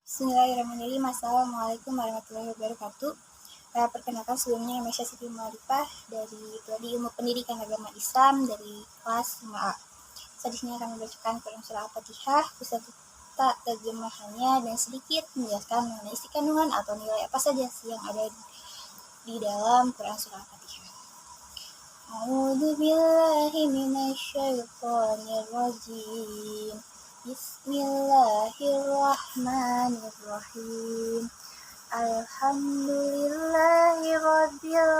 Bismillahirrahmanirrahim. Assalamualaikum warahmatullahi wabarakatuh. Perkenalkan sebelumnya nama saya Siti Muarifah dari Prodi Ilmu Pendidikan Agama Islam dari kelas 5A. Saya di sini akan membacakan Quran Surah Al-Fatihah beserta terjemahannya dan sedikit menjelaskan mengenai isi kandungan atau nilai apa saja yang ada di dalam Quran Surah Al-Fatihah. A'udzu billahi minasyaitonir rajim. Bismillahirrahmanirrahim. Alhamdulillahi rabbil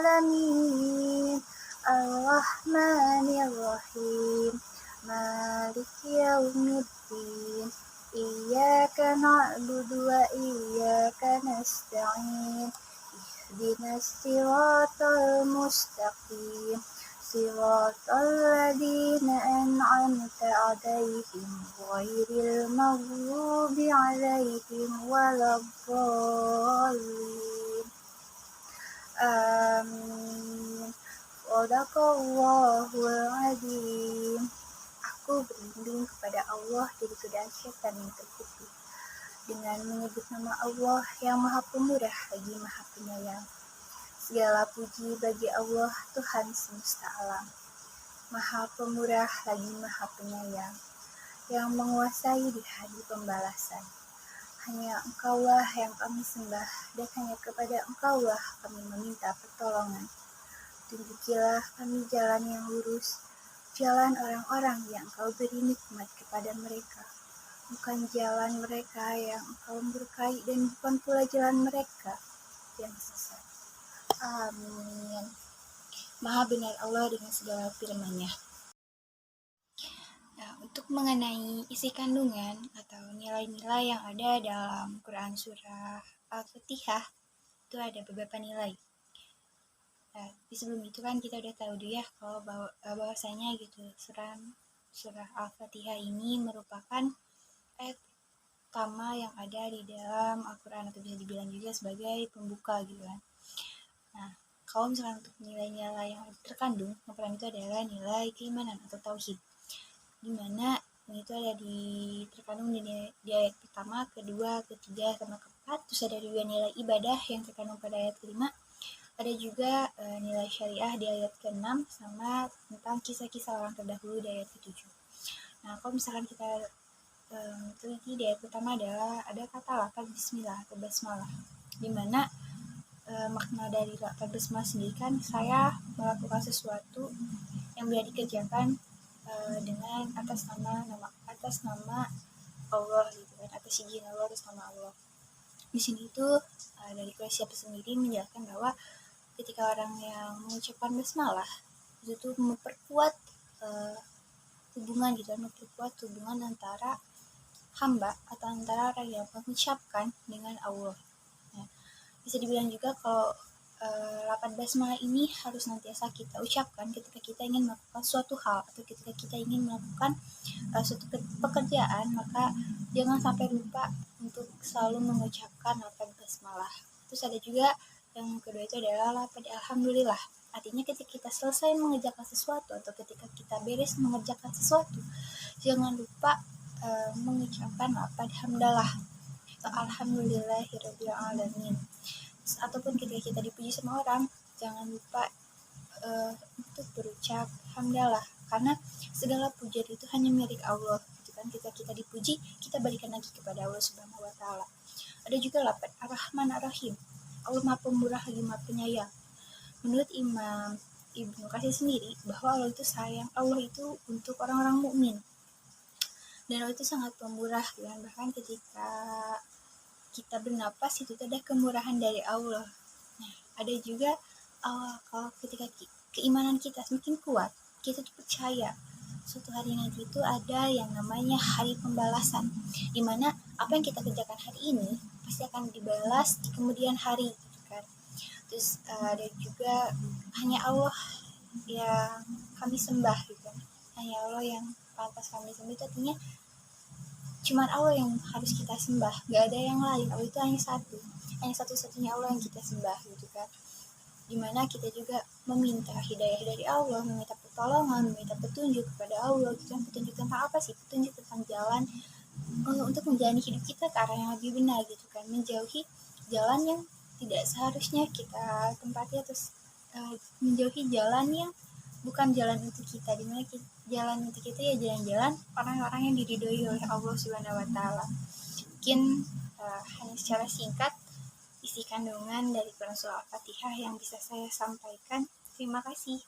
alamin. Ar-Rahmanir-Rahim. Maliki yaumiddin. Iyyaka na'budu wa iyyaka nasta'in. Ihdinas siratal mustaqim. Siratal ladzina an'amta 'alaihim ghairil maghdubi 'alaihim waladdallin. Amin. Shadaqallahul 'adzim. Aku berlindung kepada Allah dari godaan syaitan yang terkutuk dengan menyebut nama Allah yang Maha Pemurah lagi Maha Penyayang. Segala puji bagi Allah Tuhan semesta alam, Maha Pemurah lagi Maha Penyayang, yang menguasai di hari pembalasan. Hanya Engkaulah yang kami sembah, dan hanya kepada Engkaulah kami meminta pertolongan. Tunjukilah kami jalan yang lurus, jalan orang-orang yang Engkau beri nikmat kepada mereka, bukan jalan mereka yang Engkau murkai, dan bukan pula jalan mereka yang sesat. Amin. Maha benar Allah dengan segala firman-Nya. Nah, untuk mengenai isi kandungan atau nilai-nilai yang ada dalam Quran Surah Al-Fatihah, itu ada beberapa nilai. Nah, sebelum itu kan kita udah tahu dulu ya kalau bahwasanya gitu surah Al-Fatihah ini merupakan ayat pertama yang ada di dalam Al-Quran, atau bisa dibilang juga sebagai pembuka gitu kan. Nah, kalau misalkan untuk nilai-nilai yang terkandung Al-Quran itu adalah nilai keimanan atau tauhid, dimana itu ada terkandung di ayat pertama, kedua, ketiga, sama keempat. Terus ada juga nilai ibadah yang terkandung pada ayat kelima. Ada juga nilai syariah di ayat ke-6, sama tentang kisah-kisah orang terdahulu di ayat ke-7. Nah, kalau misalkan kita teliti di ayat pertama adalah ada kata lafaz bismillah atau basmalah, dimana makna dari lafaz basmalah sendiri kan saya melakukan sesuatu yang bisa dikerjakan dengan atas nama Allah gitu kan, atas izin Allah, atas nama Allah. Di sini itu dari Quraisy sendiri menjelaskan bahwa ketika orang yang mengucapkan basmalah itu tuh memperkuat hubungan gitu, memperkuat hubungan antara hamba atau antara orang yang mengucapkan dengan Allah. Nah, bisa dibilang juga kalau lafaz basmalah ini harus nantiasa kita ucapkan ketika kita ingin melakukan suatu hal atau ketika kita ingin melakukan suatu pekerjaan, maka jangan sampai lupa untuk selalu mengucapkan lafaz basmalah. Terus ada juga yang kedua itu adalah lafaz alhamdulillah. Artinya ketika kita selesai mengerjakan sesuatu atau ketika kita beres mengerjakan sesuatu, jangan lupa mengucapkan lafaz hamdalah atau alhamdulillahirabbil alamin. Ataupun ketika kita dipuji sama orang, jangan lupa untuk berucap hamdalah, karena segala pujian itu hanya milik Allah gitu kan. Ketika kita dipuji, kita balikan lagi kepada Allah Subhanahu wa taala. Ada juga lafaz Ar-Rahman Ar-Rahim. Allah Maha Pemurah lagi Maha Penyayang. Menurut Imam Ibnu Katsir sendiri bahwa Allah itu sayang, Allah itu untuk orang-orang mukmin. Dan Allah itu sangat pemurah, dan bahkan ketika kita bernapas itu ada kemurahan dari Allah. Nah, ada juga kalau ketika keimanan kita semakin kuat, kita tuh percaya suatu hari nanti itu ada yang namanya hari pembalasan, dimana apa yang kita kerjakan hari ini pasti akan dibalas di kemudian hari gitu kan. Terus ada juga hanya Allah yang kami sembah gitu, hanya Allah yang pantas kami sembah. Itu artinya cuman Allah yang harus kita sembah, gak ada yang lain. Allah itu hanya satu-satunya Allah yang kita sembah gitu kan. dimana kita juga meminta hidayah dari Allah, meminta pertolongan, meminta petunjuk kepada Allah gitu kan. Petunjuk tentang apa sih? Petunjuk tentang jalan untuk menjalani hidup kita ke arah yang lebih benar gitu kan, menjauhi jalan yang tidak seharusnya kita tempati, atau menjauhi jalan yang bukan jalan untuk kita, dimana jalan untuk kita ya jalan-jalan orang-orang yang diridhoi oleh Allah Subhanahu Wa Taala. Mungkin hanya secara singkat isi kandungan dari Quran Surah Al-Fatihah yang bisa saya sampaikan. Terima kasih.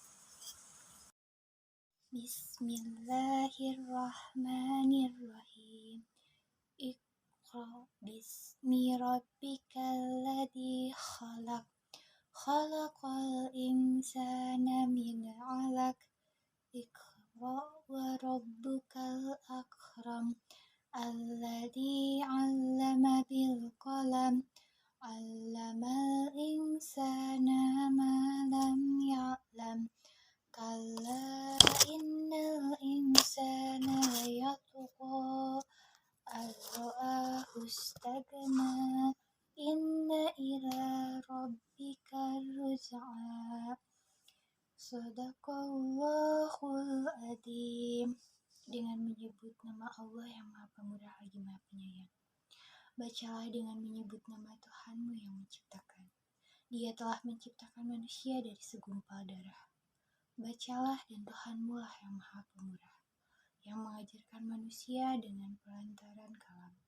Bismillahirrahmanirrahim. Iqra bismi rabbikal ladzi khalaq. Khalaqal insana min 'alaq. Iqra wa rabbukal akram. Alladzi 'allama bil qalam. 'Allamal insana ma lam ya'lam. Kalla innal insana layatgha ar-ra'ahu istaghna. Inna ila rabbika ruj'a. Shadaqallahul adzim. Dengan menyebut nama Allah yang Maha Pemurah lagi Maha Penyayang. Bacalah dengan menyebut nama Tuhanmu yang menciptakan. Dia telah menciptakan manusia dari segumpal darah. Bacalah, dan Tuhanmu lah yang Maha Pemurah, yang mengajarkan manusia dengan pelantaran kalam.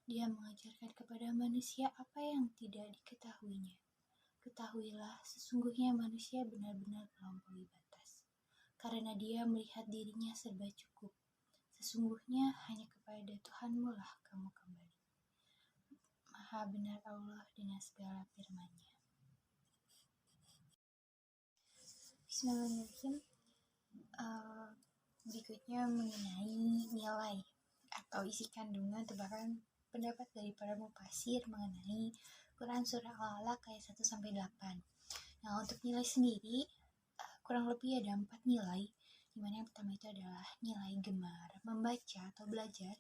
Dia mengajarkan kepada manusia apa yang tidak diketahuinya. Ketahuilah, sesungguhnya manusia benar-benar melampaui batas, karena dia melihat dirinya serba cukup. Sesungguhnya hanya kepada Tuhanmu lah kamu kembali. Maha benar Allah dengan segala firman-Nya. Bismillahirrahmanirrahim. Berikutnya mengenai nilai atau isi kandungan tebakan pendapat dari para mufasir mengenai Quran Surah Al-Alaq ayat 1-8. Nah, untuk nilai sendiri kurang lebih ada 4 nilai, dimana yang pertama itu adalah nilai gemar membaca atau belajar.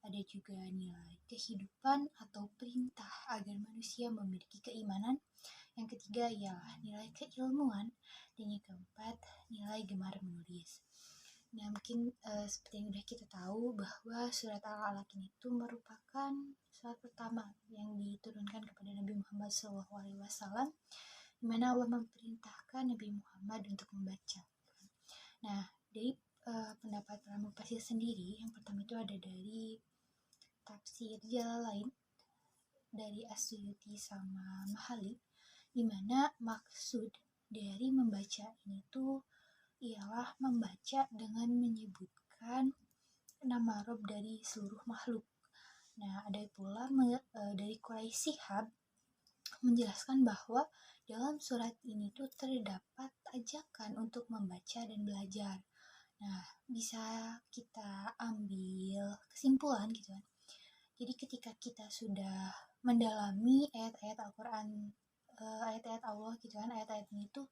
Ada juga nilai kehidupan atau perintah agar manusia memiliki keimanan. Yang ketiga ialah nilai keilmuan, dan yang keempat nilai gemar menulis. Nah, mungkin seperti yang sudah kita tahu bahwa surat Al-Alaq itu merupakan surat pertama yang diturunkan kepada Nabi Muhammad SAW, di mana Allah memerintahkan Nabi Muhammad untuk membaca. Nah, dari pendapat para mufasir sendiri, yang pertama itu ada dari tafsir Jalalain dari As-Suyuti sama Mahali, di mana maksud dari membaca ini tuh ialah membaca dengan menyebutkan nama Rob dari seluruh makhluk. Nah, ada pula dari Quraisy Shihab menjelaskan bahwa dalam surat ini tuh terdapat ajakan untuk membaca dan belajar. Nah, bisa kita ambil kesimpulan gitu kan. Jadi ketika kita sudah mendalami ayat-ayat Al-Quran, ayat-ayat Allah gitu kan, ayat-ayat ini tuh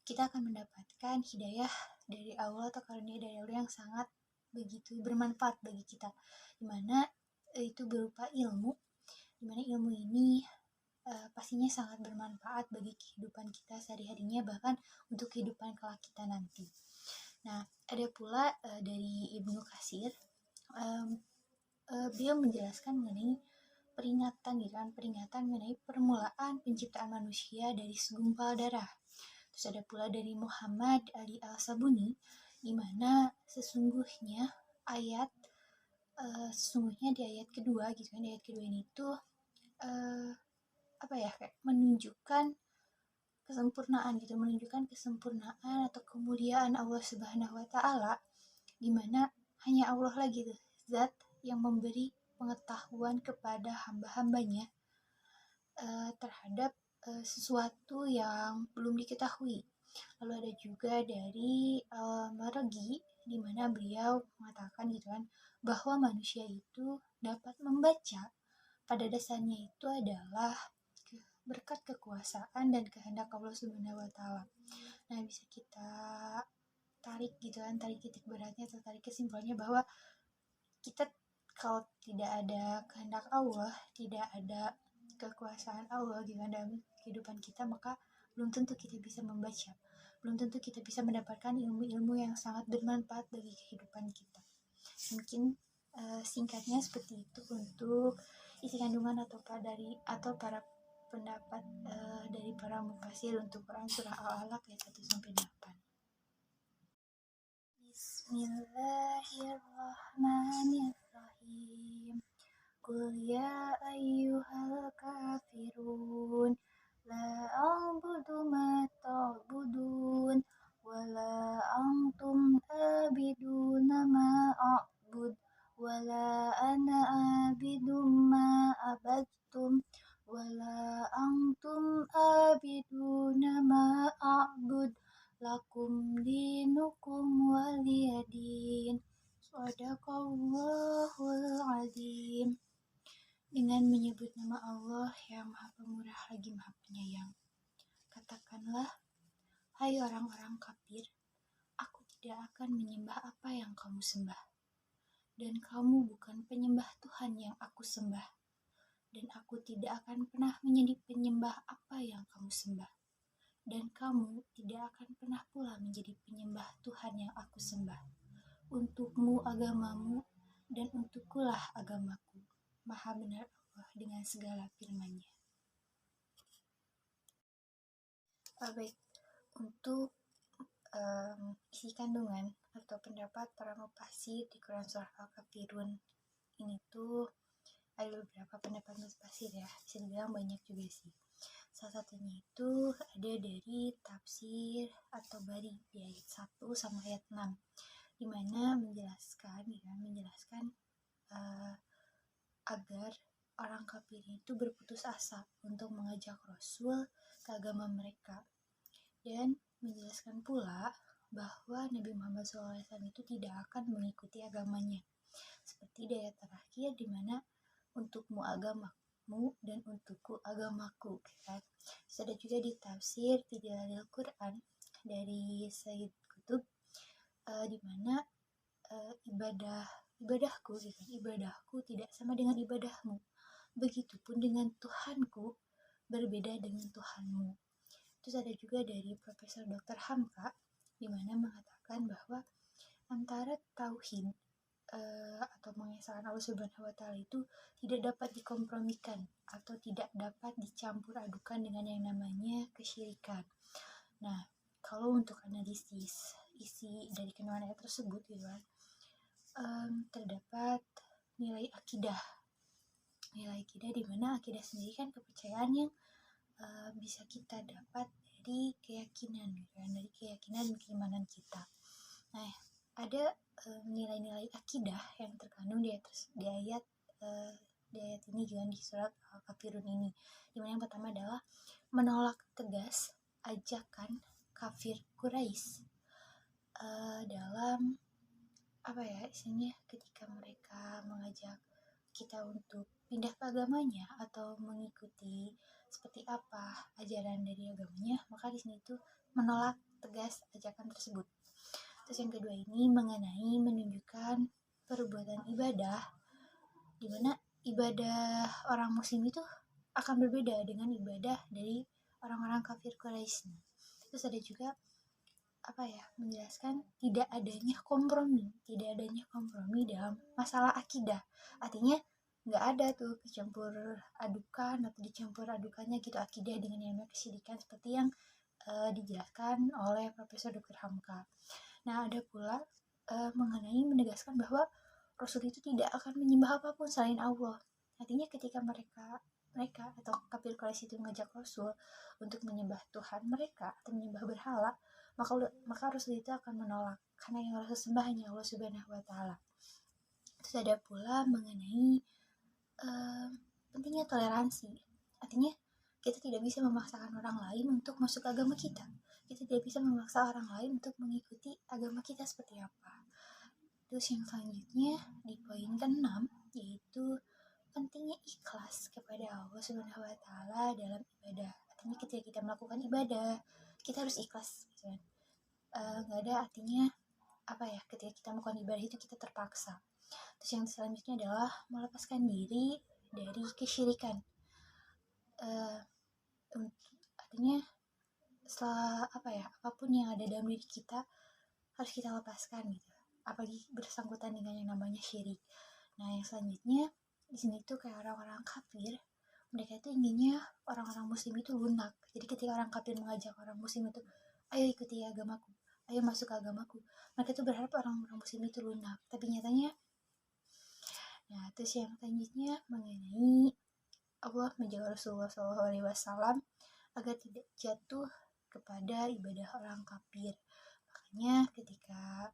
kita akan mendapatkan hidayah dari Allah atau karunia dari Allah yang sangat begitu bermanfaat bagi kita, dimana itu berupa ilmu, dimana ilmu ini pastinya sangat bermanfaat bagi kehidupan kita sehari-harinya, bahkan untuk kehidupan kelak kita nanti. Nah, ada pula dari Ibnu Katsir, beliau menjelaskan mengenai peringatan mengenai permulaan penciptaan manusia dari segumpal darah. Terus ada pula dari Muhammad Ali Al-Sabuni, di mana sesungguhnya di ayat kedua gitu kan, di ayat kedua ini tuh kayak menunjukkan kesempurnaan gitu, menunjukkan kesempurnaan atau kemuliaan Allah Subhanahu Wa Taala, di mana hanya Allah lagi tuh zat yang memberi pengetahuan kepada hamba-hambanya terhadap sesuatu yang belum diketahui. Lalu ada juga dari Maragi, di mana beliau mengatakan gitu kan, bahwa manusia itu dapat membaca pada dasarnya itu adalah berkat kekuasaan dan kehendak Allah Subhanahu Wa Taala. Nah, bisa kita tarik gitu kan, tarik titik beratnya atau tarik kesimpulannya bahwa kita kalau tidak ada kehendak Allah, tidak ada kekuasaan Allah gitu kan dalam kehidupan kita, maka belum tentu kita bisa membaca, belum tentu kita bisa mendapatkan ilmu-ilmu yang sangat bermanfaat bagi kehidupan kita. Mungkin singkatnya seperti itu untuk isi kandungan atau para pendapat dari para mufasir untuk Quran surah Al-Alaq ayat 1-8. Bismillahirrahmanirrahim. Qul ya ayyuhal kafirun la a'budu ma ta'budun wa la antum abiduna ma a'bud wa la ana abidum ma abadtum wa la antum abiduna ma a'bud lakum dinukum waliyadin. Shadaqallahul azim. Dengan menyebut nama Allah yang Maha Pemurah lagi Maha Penyayang, katakanlah, hai orang-orang kafir, aku tidak akan menyembah apa yang kamu sembah, dan kamu bukan penyembah Tuhan yang aku sembah, dan aku tidak akan pernah menjadi penyembah apa yang kamu sembah, dan kamu tidak akan pernah pula menjadi penyembah Tuhan yang aku sembah. Untukmu agamamu, dan untukkulah agamaku. Maha benar Allah dengan segala firman-Nya. Baik, untuk isi kandungan atau pendapat para mufasir di Quran surah Al-Kafirun ini tuh ada beberapa pendapat mufasir ya, bisa dibilang banyak juga sih. Salah satunya itu ada dari tafsir atau bari di ayat 1 sama ayat 6, di mana menjelaskan agar orang kafir itu berputus asa untuk mengajak Rasul ke agama mereka, dan menjelaskan pula bahwa Nabi Muhammad SAW itu tidak akan mengikuti agamanya, seperti di ayat terakhir di mana untukmu agamamu dan untukku agamaku, kan? Terus ada juga di tafsir Fidalalil Quran dari Sayyid Qutb, di mana ibadahku tidak sama dengan ibadahmu, begitupun dengan Tuhanku berbeda dengan Tuhanmu. Terus ada juga dari Profesor Dr. Hamka, di mana mengatakan bahwa antara tauhid atau mengesahkan Allah Subhanahu wa Ta'ala itu tidak dapat dikompromikan atau tidak dapat dicampur adukan dengan yang namanya kesyirikan. Nah, kalau untuk analisis isi dari kandungan ayat tersebut gitu kan, terdapat nilai akidah di mana akidah sendiri kan kepercayaan yang bisa kita dapat dari keyakinan gitu kan, dari keyakinan dan keimanan kita. Nah, ada nilai-nilai akidah yang terkandung di ayat ini juga di surat Al-Kafirun ini, dimana yang pertama adalah menolak tegas ajakan kafir Quraisy dalam isinya ketika mereka mengajak kita untuk pindah ke agamanya atau mengikuti seperti apa ajaran dari agamanya, maka di sini tuh menolak tegas ajakan tersebut. Terus yang kedua ini mengenai menunjukkan perbuatan ibadah, di mana ibadah orang muslim itu akan berbeda dengan ibadah dari orang-orang kafir Quraisy. Terus ada juga menjelaskan tidak adanya kompromi dalam masalah akidah. Artinya nggak ada tuh dicampur adukannya gitu akidah dengan yang namanya kesyirikan, seperti yang dijelaskan oleh Profesor Dr. Hamka. Nah, ada pula mengenai menegaskan bahwa Rasul itu tidak akan menyembah apapun selain Allah. Artinya ketika mereka atau kafir Quraisy itu mengajak Rasul untuk menyembah Tuhan mereka atau menyembah berhala, maka Rasul itu akan menolak, karena yang Rasul sembah hanya Allah Subhanahu wa Ta'ala. Terus ada pula mengenai pentingnya toleransi. Artinya kita tidak bisa memaksakan orang lain untuk masuk ke agama kita. Kita tidak bisa memaksa orang lain untuk mengikuti agama kita seperti apa. Terus yang selanjutnya di poin ke-6 yaitu pentingnya ikhlas kepada Allah Subhanahu wa Ta'ala dalam ibadah. Artinya ketika kita melakukan ibadah, kita harus ikhlas gitu kan. Gak ada artinya ketika kita melakukan ibadah itu kita terpaksa. Terus yang selanjutnya adalah melepaskan diri dari kesyirikan. Artinya setelah apapun yang ada dalam diri kita harus kita lepaskan gitu, apalagi bersangkutan dengan yang namanya syirik. Nah yang selanjutnya di sini tuh kayak orang-orang kafir, mereka itu inginnya orang-orang muslim itu lunak. Jadi ketika orang kafir mengajak orang muslim itu, ayo ikuti agamaku, ayo masuk ke agamaku, mereka tuh berharap orang-orang muslim itu lunak. Tapi nyatanya, nah terus yang selanjutnya mengenai Allah menjaga Rasulullah SAW agar tidak jatuh kepada ibadah orang kafir. Makanya ketika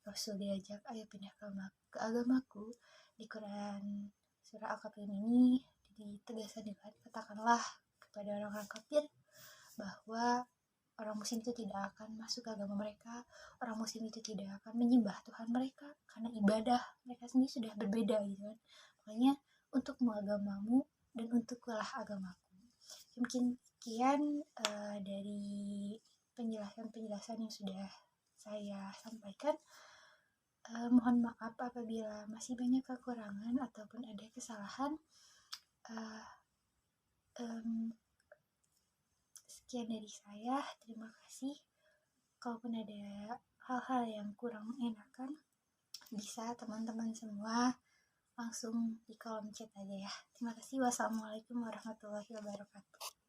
Rasul diajak ayo pindah ke agamaku, di Quran surah Al-Kafirun ini ditegaskan dengan katakanlah kepada orang-orang kafir bahwa orang muslim itu tidak akan masuk ke agama mereka, orang muslim itu tidak akan menyembah Tuhan mereka karena ibadah mereka sendiri sudah berbeda gitu kan. Makanya untukmu agamamu dan untukkulah agamaku. Mungkin sekian dari penjelasan yang sudah saya sampaikan. Mohon maaf apabila masih banyak kekurangan ataupun ada kesalahan. Sekian dari saya, terima kasih. Kalaupun ada hal-hal yang kurang enakan, bisa teman-teman semua langsung di kolom chat aja ya. Terima kasih. Wassalamualaikum warahmatullahi wabarakatuh.